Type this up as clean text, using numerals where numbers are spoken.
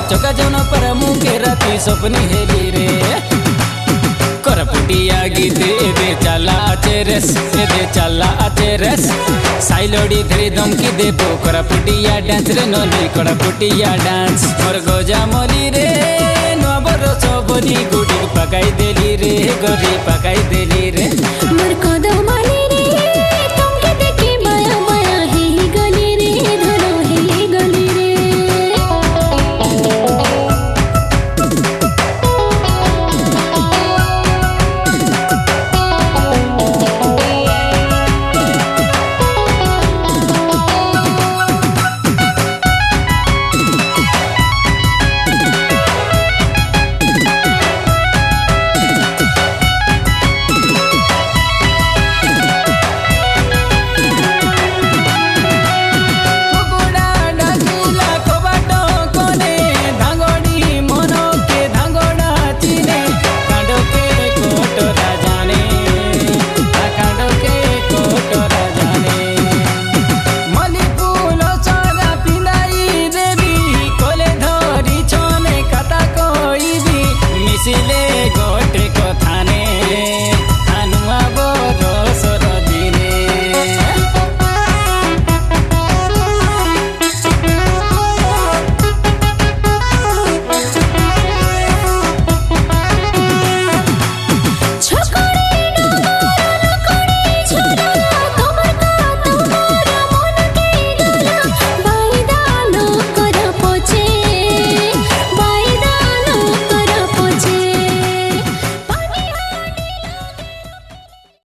चौका जौन पर मुके राती सपनी हेली रे करपुटिया गीत एदे चला आचेरेस एदे चला आचेरेस साइलोडी धरी दमकी देबो करपुटिया डांस रे नली करपुटिया डांस मोर गोजा मोली रे नबरस बोली गुडी पकाई देली रे गोरी पकाई देली रे मोर